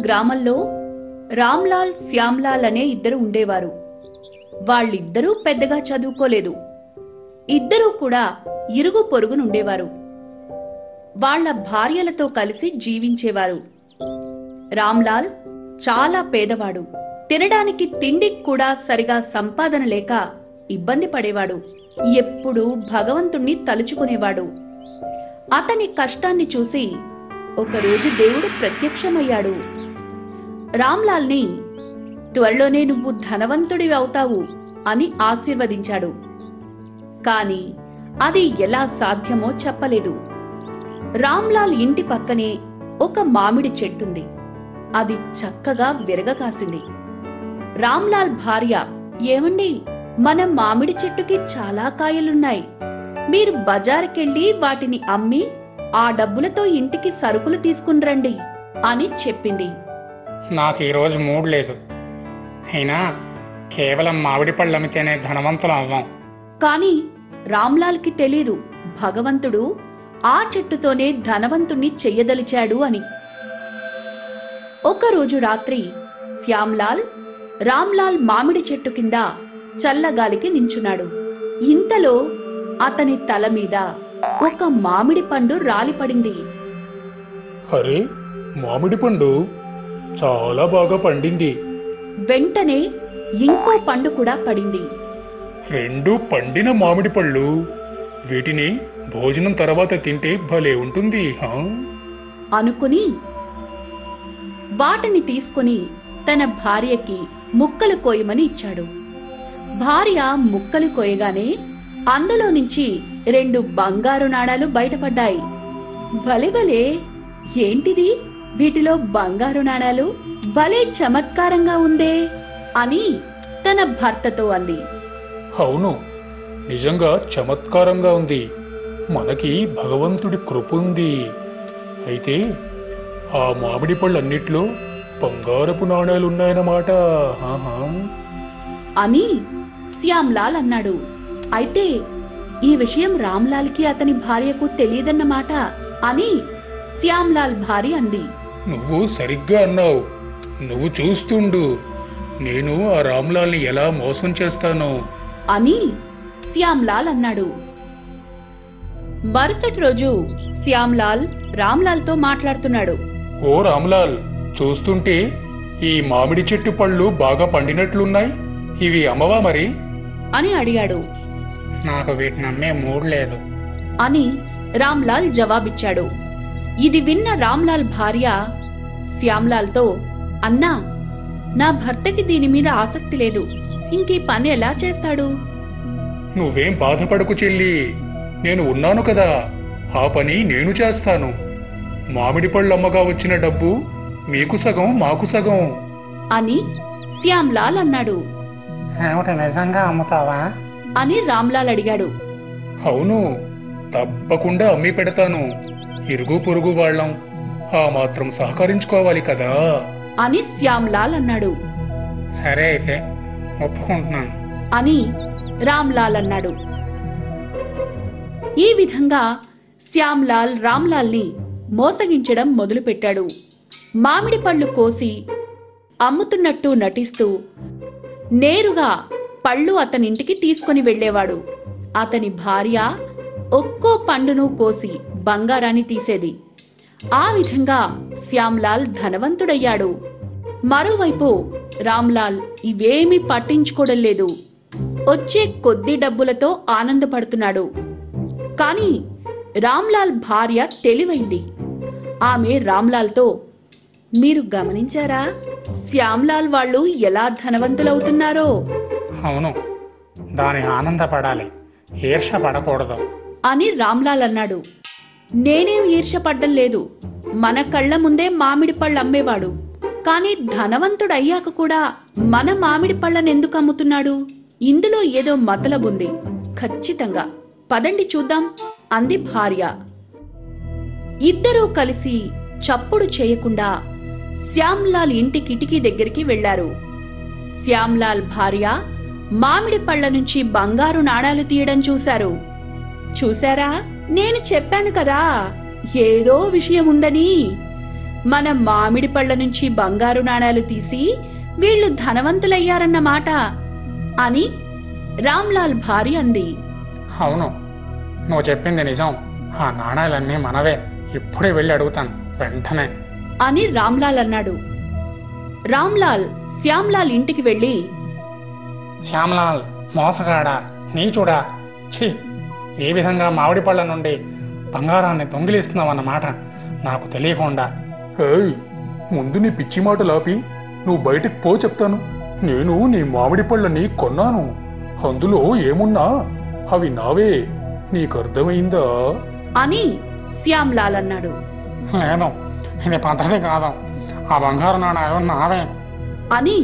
గ్రామంలో రామ్లాల్, శ్యామ్లాల్ అనే ఇద్దరు ఉండేవారు. వాళ్ళిద్దరూ పెద్దగా చదువుకోలేదు. ఇద్దరూ కూడా ఇరుగు పొరుగునుండేవారు. వాళ్ల భార్యలతో కలిసి జీవించేవారు. రామ్లాల్ చాలా పేదవాడు. తినడానికి తిండికి కూడా సరిగా సంపాదన లేక ఇబ్బంది పడేవాడు. ఎప్పుడూ భగవంతుణ్ణి తలుచుకునేవాడు. అతని కష్టాన్ని చూసి ఒకరోజు దేవుడు ప్రత్యక్షమయ్యాడు. రామ్లాల్ని త్వరలోనే నువ్వు ధనవంతుడివి అవుతావు అని ఆశీర్వదించాడు. కాని అది ఎలా సాధ్యమో చెప్పలేదు. రామ్లాల్ ఇంటి పక్కనే ఒక మామిడి చెట్టుంది. అది చక్కగా విరగకాసింది. రామ్లాల్ భార్య, ఏమండి, మన మామిడి చెట్టుకి చాలా కాయలున్నాయి. మీరు బజారుకెళ్ళి వాటిని అమ్మి ఆ డబ్బులతో ఇంటికి సరుకులు తీసుకునిరండి అని చెప్పింది. నాకు ఈరోజు మూడ్ లేదు. అయినా కేవలం మామిడి పళ్ళు అమ్మితేనే ధనవంతులం అవ్వం. కాని రామ్లాల్కి తెలీదు భగవంతుడు ఆ చెట్టుతోనే ధనవంతుణ్ణి చెయ్యదలిచాడు అని. ఒకరోజు రాత్రి శ్యామ్లాల్ రామ్లాల్ మామిడి చెట్టు కింద చల్లగాలికి నించున్నాడు. ఇంతలో అతని తల మీద ఒక మామిడి పండు రాలిపడింది. అరే, మామిడి పండు చాలా బాగా పండింది. వెంటనే ఇంకో పండు కూడా పడింది. రెండు పండిన మామిడి పళ్ళు. వీటిని భోజనం తర్వాత తింటే భలే ఉంటుంది అనుకుని వాటిని తీసుకుని తన భార్యకి ముక్కలు కోయమని ఇచ్చాడు. భార్య ముక్కలు కోయగానే అందులో నుంచి 2 బంగారు నాణాలు బయటపడ్డాయి. భలే, ఏంటిది, వీటిలో బంగారు నాణాలు, భలే చమత్కారంగా ఉందే అని తన భర్తతో అంది. అవును, నిజంగా చమత్కారంగా ఉంది. మనకి భగవంతుడి కృపుంది. అయితే ఆ మామిడి పళ్ళన్నిట్లో బంగారపు నాణాలున్నాయన్నమాట అని శ్యామ్లాల్ అన్నాడు. అయితే ఈ విషయం రామ్లాల్కి అతని భార్యకు తెలియదన్నమాట అని శ్యామ్లాల్ భార్య అంది. నువ్వు సరిగ్గా అన్నావు. నువ్వు చూస్తుండు, నేను ఆ రామ్లాల్ని ఎలా మోసం చేస్తానో అని శ్యామ్లాల్ అన్నాడు. మరుసటి రోజు శ్యామ్లాల్ రామ్లాల్తో మాట్లాడుతున్నాడు. ఓ రామ్లాల్, చూస్తుంటే ఈ మామిడి చెట్టు పళ్ళు బాగా పండినట్లున్నాయి. ఇవి అమ్మవా మరి అని అడిగాడు. నాకు వీటిని అమ్మే మూడ్ లేదు అని రామ్లాల్ జవాబిచ్చాడు. ఇది విన్న రామ్లాల్ భార్య శ్యామ్లాల్తో, అన్నా, నా భర్తకి దీని మీద ఆసక్తి లేదు. ఇంకీ పని ఎలా చేస్తాడు? నువ్వేం బాధపడకు చెల్లి, నేను ఉన్నాను కదా, ఆ పని నేను చేస్తాను. మామిడి పళ్ళు అమ్మగా వచ్చిన డబ్బు మీకు సగం మాకు సగం అని శ్యామ్లాల్ అన్నాడు. ఏమిటి, నిజంగా అమ్ముతావా అని రామ్లాల్ అడిగాడు. అవును, తప్పకుండా అమ్మి పెడతాను. ఇరుగు పొరుగు వాళ్ళం, ఆ మాత్రం సహకరించుకోవాలి కదా అని శ్యామ్లాల్ అన్నాడు. సరే అయితే ఒప్పుకుంటున్నాను అని రామ్లాల్ అన్నాడు. ఈ విధంగా శ్యామ్లాల్ రామ్లాల్ని మోసగించడం మొదలుపెట్టాడు. మామిడి పళ్ళు కోసి అమ్ముతున్నట్టు నటిస్తూ నేరుగా పళ్ళు అతనింటికి తీసుకుని వెళ్లేవాడు. అతని భార్య ఒక్కో పండును కోసి బంగారాన్ని తీసేది. ఆ విధంగా శ్యామ్లాల్ ధనవంతుడయ్యాడు. మరోవైపు రామ్లాల్ ఇవేమీ పట్టించుకోవడం లేదు. వచ్చే కొద్ది డబ్బులతో ఆనందపడుతున్నాడు. కాని రామ్లాల్ భార్య తెలివైంది. ఆమె రామ్లాల్తో, మీరు గమనించారా, శ్యామ్లాల్ వాళ్ళు ఎలా ధనవంతులవుతున్నారో? అవును, దాని ఆనందపడాలి, ఈర్ష పడకూడదు అని రామ్లాల్ అన్నాడు. నేనేం ఈర్షపడ్డం లేదు. మన కళ్ల ముందే మామిడి పళ్ళు అమ్మేవాడు. కాని ధనవంతుడయ్యాక కూడా మన మామిడి పళ్ళనెందుకు అమ్ముతున్నాడు? ఇందులో ఏదో మతలబుంది ఖచ్చితంగా. పదండి చూద్దాం అంది భార్య. ఇద్దరూ కలిసి చప్పుడు చేయకుండా శ్యామ్లాల్ ఇంటి కిటికీ దగ్గరికి వెళ్లారు. శ్యామ్లాల్ భార్య మామిడి పళ్ళ నుంచి బంగారు నాణాలు తీయడం చూశారు. చూశారా, నేను చెప్పాను కదా ఏదో విషయం ఉందని. మన మామిడి పళ్ళ నుంచి బంగారు నాణాలు తీసి వీళ్ళు ధనవంతులయ్యారన్నమాట అని రామ్లాల్ భార్య అంది. అవును, నువ్వు చెప్పింది నిజం. ఆ నాణాలన్నీ మనవే. ఇప్పుడే వెళ్ళి అడుగుతాను వెంటనే అని రామ్లాల్ అన్నాడు. రామ్లాల్ శ్యామ్లాల్ ఇంటికి వెళ్లి, శ్యామ్లాల్ మోసగాడా, నీచుడా, ఛీ, ఈ విధంగా మామిడి పళ్ళ నుండి బంగారాన్ని దొంగిలిస్తున్నావన్నమాట నాకు తెలియకుండా. ఏయ్, ముందు నీ పిచ్చి మాటలాపి నువ్వు బయటికి పో చెప్తాను. నేను నీ మామిడి పళ్ళని కొన్నాను. అందులో ఏమున్నా అవి నావే. నీకర్థమైందా అని శ్యామ్లాల్ అన్నాడు. లేదు, ఇది పద్ధతి కాదు. ఆ బంగారు నాణాలు నావే అని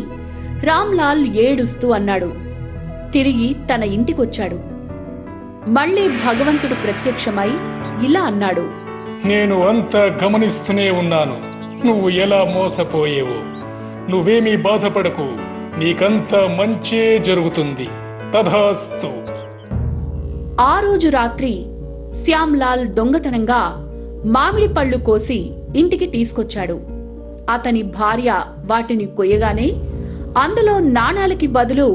రామ్లాల్ ఏడుస్తూ అన్నాడు. తిరిగి తన ఇంటికొచ్చాడు. మళ్ళీ భగవంతుడు ప్రత్యక్షమై ఇలా అన్నాడు. నేను అంతా గమనిస్తూనే ఉన్నాను. నువ్వు ఎలా మోసపోయేవో. నువ్వేమీ బాధపడకు. నీకంతా మంచే జరుగుతుంది. తథాస్తు. ఆ రోజు రాత్రి శ్యామ్లాల్ దొంగతనంగా మామిడి పళ్ళు కోసి ఇంటికి తీసుకొచ్చాడు. అతని భార్య వాటిని కొయ్యగానే అందులో నాణాలకి బదులు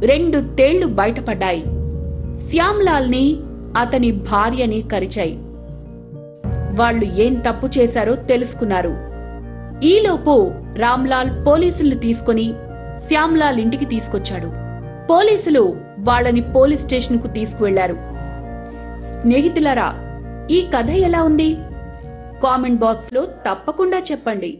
2 తేళ్లు బయటపడ్డాయి. శ్యామ్లాల్ని అతని భార్యని కరిచాయి. వాళ్లు ఏం తప్పు చేశారో తెలుసుకున్నారు. ఈలోపు రామ్లాల్ పోలీసుల్ని తీసుకుని శ్యామ్లాల్ ఇంటికి తీసుకొచ్చాడు. పోలీసులు వాళ్ళని పోలీస్ స్టేషన్ కు తీసుకువెళ్లారు. స్నేహితులారా, ఈ కథ ఎలా ఉంది? కామెంట్ బాక్స్ లో తప్పకుండా చెప్పండి.